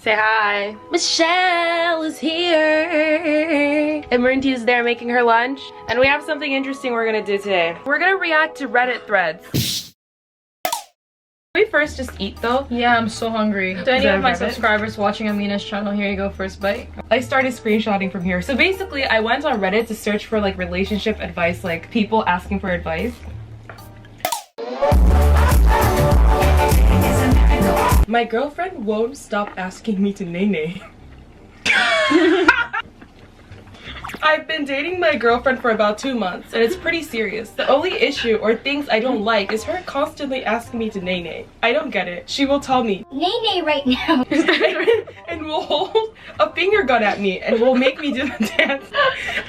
Say hi. Michelle is here. And Marintia is there making her lunch. And we have something interesting we're gonna do today. We're gonna react to Reddit threads. Can we first just eat though? Yeah, I'm so hungry. To any of my subscribers watching Amina's channel, here you go, first bite. I started screenshotting from here. So basically, I went on Reddit to search for like relationship advice, like people asking for advice. My girlfriend won't stop asking me to Nae-Nae. I've been dating my girlfriend for about 2 months and it's pretty serious. The only issue or things I don't like is her constantly asking me to Nae-Nae. I don't get it. She will tell me Nae-Nae right now. and will hold a finger gun at me and will make me do the dance.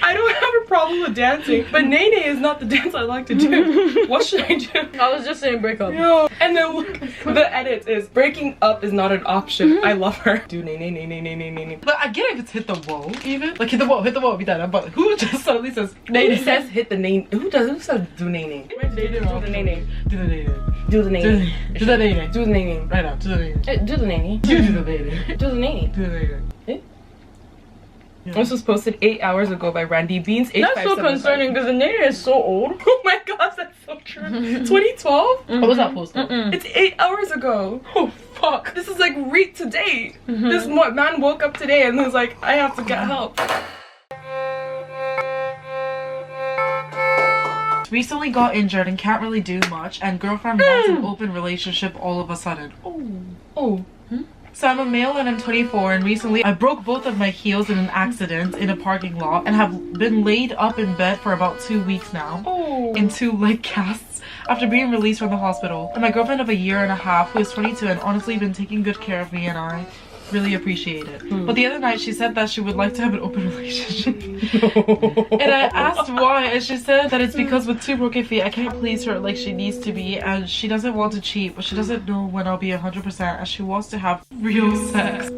I don't have a problem with dancing, but Nae-Nae is not the dance I like to do. What should I do? I was just saying break up. No. And then look, the edit is breaking up is not an option. I love her. Do Nae-Nae. But I get if it's hit the wall even. Like hit the wall, be done. But who just suddenly says Nae-Nae? Who says hit the name? Who says do Nae-Nae? Do the Nae-Nae. Do the Nae-Nae. Do the Nae-Nae. Do the Nae-Nae. Do the Nae-Nae. Right now, do the Nae-Nae. Do the Nae-Nae. Do the Nae-Nae. Do the Nae-Nae. Do the Nae-Nae. This was posted 8 hours ago by Randy Beans. That's so concerning because the Nae-Nae is so old. Oh my gosh, that's so true. 2012? What was that posted? It's 8 hours ago. Oh fuck. This is like read today. This man woke up today and was like, I have to get help. Recently got injured and can't really do much, and girlfriend wants an open relationship all of a sudden. Oh. So I'm a male and I'm 24, and recently I broke both of my heels in an accident in a parking lot and have been laid up in bed for about 2 weeks now in 2 leg casts after being released from the hospital. And my girlfriend of a year and a half, who is 22 and honestly been taking good care of me, and I really appreciate it. But the other night she said that she would like to have an open relationship. And I asked why, and she said that it's because with 2 broken feet I can't please her like she needs to be, and she doesn't want to cheat, but she doesn't know when I'll be 100%, and she wants to have real sex,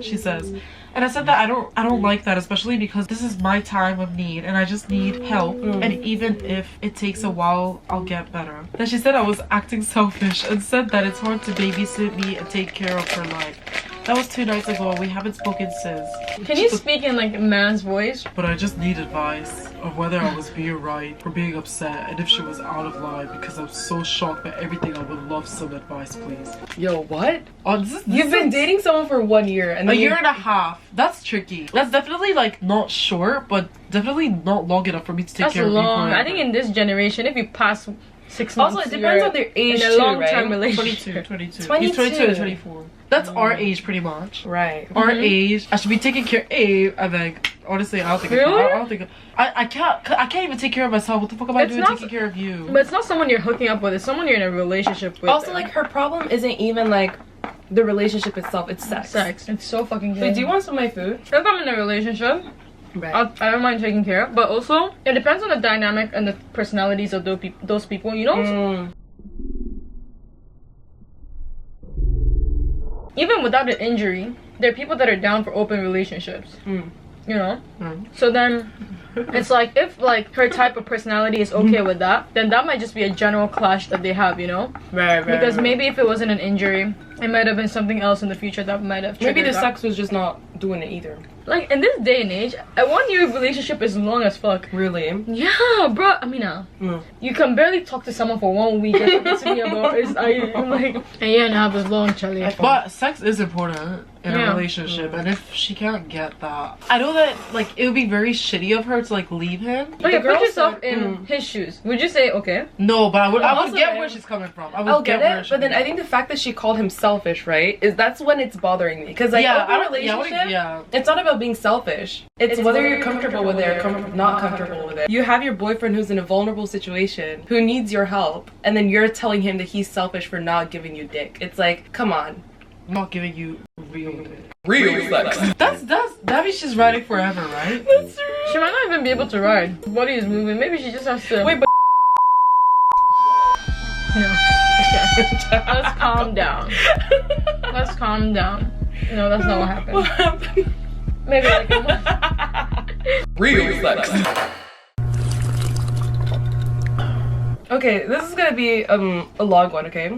she says. And I said that I don't like that, especially because this is my time of need and I just need help, and even if it takes a while, I'll get better. Then she said I was acting selfish and said that it's hard to babysit me and take care of her life. That was 2 nights ago. We haven't spoken since. Can you speak in like a man's voice? But I just need advice of whether I was being right or being upset, and if she was out of line, because I'm so shocked by everything. I would love some advice, please. Yo, what? Oh, You've been dating someone for 1 year and a year and a half. That's tricky. That's definitely like not short, but definitely not long enough for me to take care of you. I think in this generation, if you pass 6 months, also it depends on their age in a too, long-term right? relationship. 22. He's 22 and 24. That's our age, pretty much. Right. Our age. I should be taking care. I beg. Honestly, I don't think. Really? I don't think. I can't even take care of myself. What the fuck am I doing taking care of you? But it's not someone you're hooking up with. It's someone you're in a relationship with. Also, like, her problem isn't even like the relationship itself. It's sex. It's so fucking good. Wait, do you want some of my food? If I'm in a relationship, Right. I don't mind taking care of, but also it depends on the dynamic and the personalities of those people, you know? Even without an injury, there are people that are down for open relationships, you know? So then it's like, if like her type of personality is okay with that, then that might just be a general clash that they have, you know? Right. Because maybe if it wasn't an injury, it might have been something else in the future that might have maybe the that. sex was just not doing it either. Like, in this day and age, a 1 year relationship is long as fuck. Really? Yeah, bro. I mean, you can barely talk to someone for 1 week and get to me about it. I'm like, a year and a half is long, Charlie. But sex is important in a relationship, and if she can't get that, I know that like it would be very shitty of her to like leave him. Okay, put yourself in his shoes. Would you say okay? No, but I would Also, get where she's coming from. I'll get it, but then I think the fact that she called him selfish, right, is that's when it's bothering me. Because like open relationship, it's not about being selfish. It's whether you're comfortable with it or not comfortable with it. You have your boyfriend who's in a vulnerable situation, who needs your help, and then you're telling him that he's selfish for not giving you dick. It's like, come on. I'm not giving you real sex. That means she's riding forever, right? That's true. She might not even be able to ride. Her body is moving. Maybe she just has to. Wait, but no. Okay. Let's calm down. Let's calm down. No, that's not what happened. What happened? Maybe like a month. Real sex. Okay, this is gonna be a long one, okay?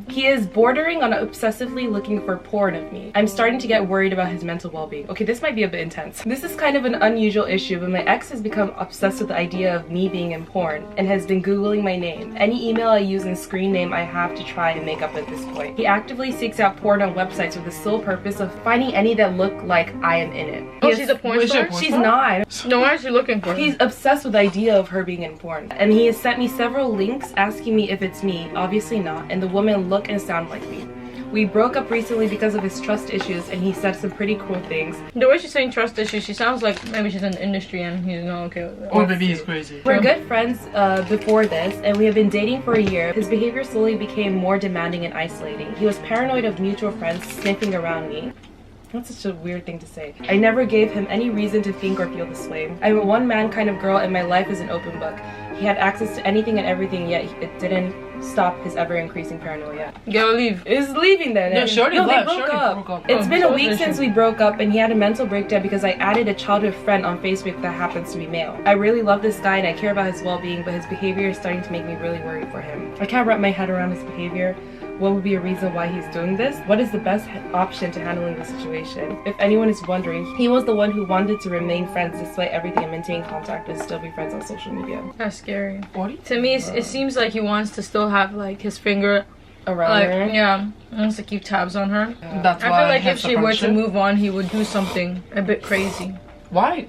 He is bordering on obsessively looking for porn of me. I'm starting to get worried about his mental well-being. Okay, this might be a bit intense. This is kind of an unusual issue, but my ex has become obsessed with the idea of me being in porn and has been Googling my name. Any email I use and screen name I have to try and make up at this point. He actively seeks out porn on websites with the sole purpose of finding any that look like I am in it. Oh, she's a porn star? She's not. No, why is she looking for him? He's obsessed with the idea of her being in porn. And he has sent me several links asking me if it's me. Obviously not. And the women look and sound like me. We broke up recently because of his trust issues, and he said some pretty cruel things. The way she's saying trust issues, she sounds like maybe she's in the industry and he's not okay with it. Or maybe he's crazy. We're good friends before this, and we have been dating for a year. His behavior slowly became more demanding and isolating. He was paranoid of mutual friends sniffing around me. That's such a weird thing to say. I never gave him any reason to think or feel this way. I'm a one-man kind of girl, and my life is an open book. He had access to anything and everything, yet it didn't stop his ever-increasing paranoia. Go leave. Is leaving then. No, Shorty left. They broke up. It's been a week since we broke up, and he had a mental breakdown because I added a childhood friend on Facebook that happens to be male. I really love this guy and I care about his well-being, but his behavior is starting to make me really worried for him. I can't wrap my head around his behavior. What would be a reason why he's doing this? What is the best option to handling the situation? If anyone is wondering, he was the one who wanted to remain friends despite everything and maintain contact and still be friends on social media. That's scary. What? To me, it seems like he wants to still have like his finger around her. Yeah, he wants to keep tabs on her. That's I feel like if she were to move on, he would do something a bit crazy. Why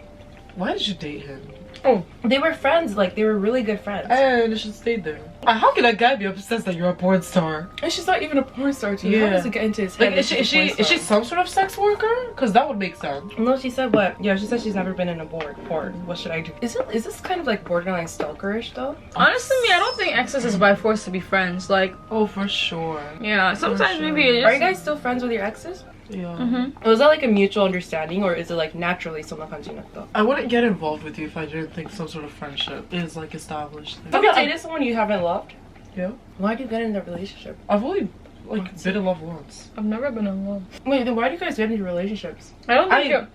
did you date him? Oh, they were friends. Like, they were really good friends. And they should stay there. How can a guy be obsessed that you're a porn star? And she's not even a porn star too. Yeah. How does it get into his head? Like, is she some sort of sex worker? Because that would make sense. No, she said what? Yeah, she said she's never been in a porn. What should I do? Is this kind of like borderline stalkerish though? Honestly, I don't think exes is by force to be friends. Like, oh, for sure. Yeah, sometimes maybe it just... Are you guys still friends with your exes? Yeah. Was that like a mutual understanding, or is it like naturally someone continues though? I wouldn't get involved with you if I didn't think some sort of friendship is like established. Have you dated someone you haven't loved? Yeah. Why do you get in that relationship? I've only been in love once. I've never been in love. Wait, then why do you guys get into relationships? I don't think you're...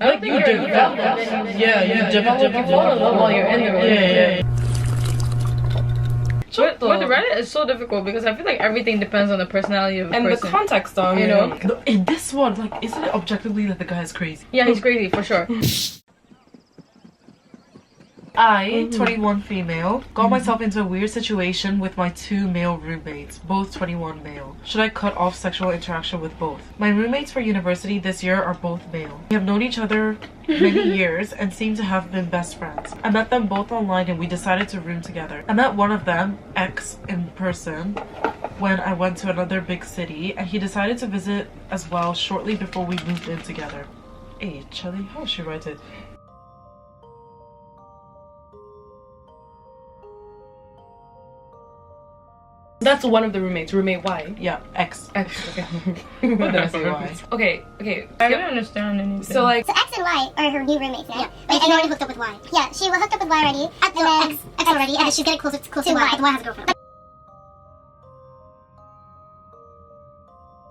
I don't think you develop. Yeah, you develop. You fall in love while you're in the relationship. Yeah. With Reddit, it's so difficult because I feel like everything depends on the personality of the person. And the context on, you know? In this one, like, isn't it objectively that the guy is crazy? Yeah, he's crazy, for sure. I, 21 female, got myself into a weird situation with my 2 male roommates, both 21 male. Should I cut off sexual interaction with both? My roommates for university this year are both male. We have known each other many years and seem to have been best friends. I met them both online and we decided to room together. I met one of them, X, in person when I went to another big city, and he decided to visit as well shortly before we moved in together. Hey, Chelly, how should she write it? That's one of the roommates. Roommate Y. Yeah, X. X. Okay. What did I say? Y? Okay. I don't understand anything. So X and Y are her new roommates, yeah? And she already hooked up with Y. Yeah, she was hooked up with Y already. And then X already, and then she's getting closer to Y. But Y has a girlfriend.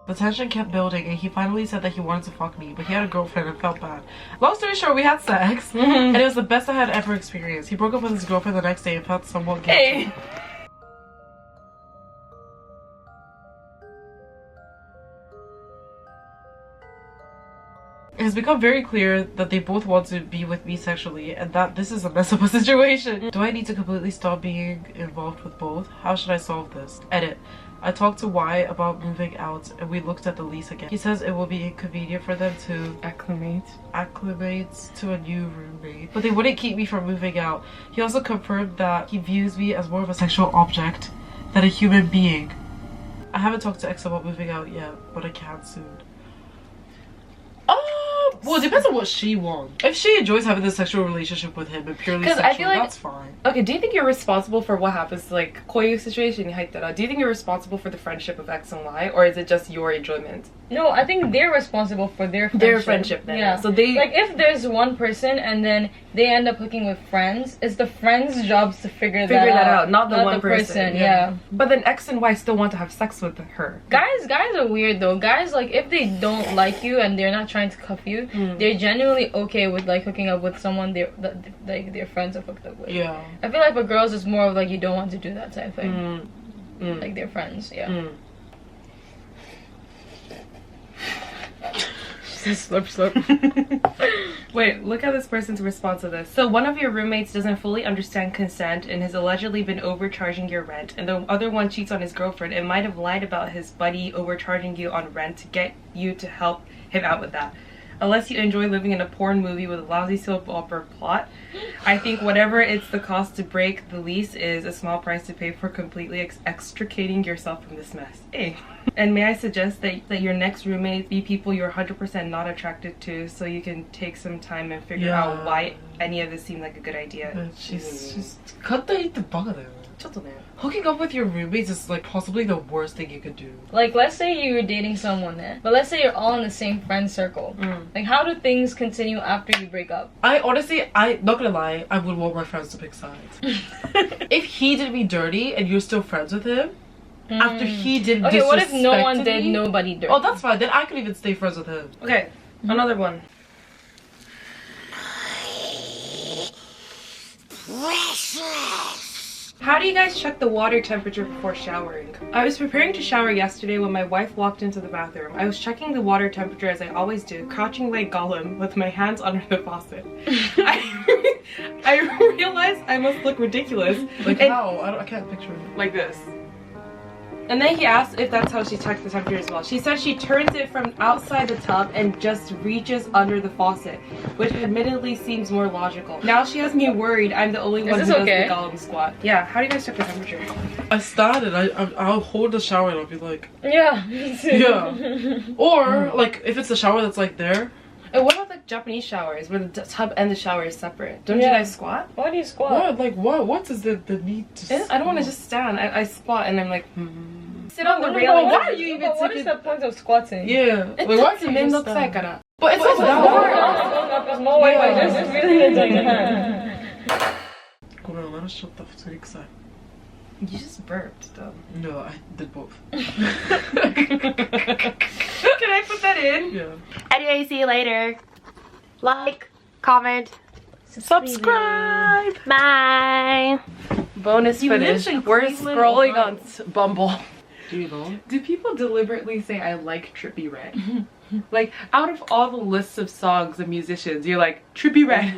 The tension kept building and he finally said that he wanted to fuck me, but he had a girlfriend and felt bad. Long story short, we had sex and it was the best I had ever experienced. He broke up with his girlfriend the next day and felt somewhat guilty. Hey. It has become very clear that they both want to be with me sexually and that this is a mess of a situation. Do I need to completely stop being involved with both? How should I solve this? Edit. I talked to Y about moving out and we looked at the lease again. He says it will be inconvenient for them to acclimate to a new roommate, but they wouldn't keep me from moving out. He also confirmed that he views me as more of a sexual object than a human being. I haven't talked to X about moving out yet, but I can soon. Well, it depends on what she wants. If she enjoys having this sexual relationship with him and purely sexual, I feel like, that's fine. Okay, do you think you're responsible for what happens, like, koyu situation, do you think you're responsible for the friendship of X and Y, or is it just your enjoyment? No, I think they're responsible for their friendship. Their friendship then. Yeah. So they... Like, if there's one person and then they end up hooking with friends, it's the friends' jobs to figure that out, not the one person. Yeah. But then X and Y still want to have sex with her. Guys are weird though. Guys, like, if they don't like you and they're not trying to cuff you, they're genuinely okay with like hooking up with someone their friends have hooked up with. Yeah. I feel like for girls it's more of like you don't want to do that type of thing. Like their friends, yeah. Slurp. Wait, look at this person's response to this. So one of your roommates doesn't fully understand consent and has allegedly been overcharging your rent, and the other one cheats on his girlfriend and might have lied about his buddy overcharging you on rent to get you to help him out with that. Unless you enjoy living in a porn movie with a lousy soap opera plot, I think whatever it's the cost to break the lease is a small price to pay for completely extricating yourself from this mess. Hey. And may I suggest that your next roommate be people you're 100% not attracted to, so you can take some time and figure out why any of this seemed like a good idea. She's hooking up with your roommates is like possibly the worst thing you could do. Like, let's say you're dating someone there, but let's say you're all in the same friend circle. Like, how do things continue after you break up? I honestly, not gonna lie, I would want my friends to pick sides. If he did me dirty and you're still friends with him, after he did okay, what if no one did nobody dirty? Oh, that's fine. Then I could even stay friends with him. Okay, another one. How do you guys check the water temperature before showering? I was preparing to shower yesterday when my wife walked into the bathroom. I was checking the water temperature as I always do, crouching like Gollum with my hands under the faucet. I realized I must look ridiculous. Like how? I can't picture it. Like this. And then he asked if that's how she checks the temperature as well. She said she turns it from outside the tub and just reaches under the faucet, which admittedly seems more logical. Now she has me worried I'm the only one who does the Gollum squat. Yeah, how do you guys check the temperature? I started. I'll hold the shower and I'll be like, yeah, me too. Yeah. Or like if it's a shower that's like there. And what about the Japanese showers where the tub and the shower is separate? Don't you guys squat? Why do you squat? What? Like what? What is the need to? I don't want to just stand. I squat and I'm like, sit on the railing. Why are you even? What is the point of squatting? Yeah. Wait, why can't you just stand? But it's not that hard. It's more like this. Really You just burped though. No, I did both. Can I put that in? Yeah. Anyway, see you later. Like, comment, subscribe. Bye. Bonus footage. We're scrolling on Bumble. Do you know? Do people deliberately say I like Trippie Redd? Like, out of all the lists of songs of musicians, you're like, Trippie Redd.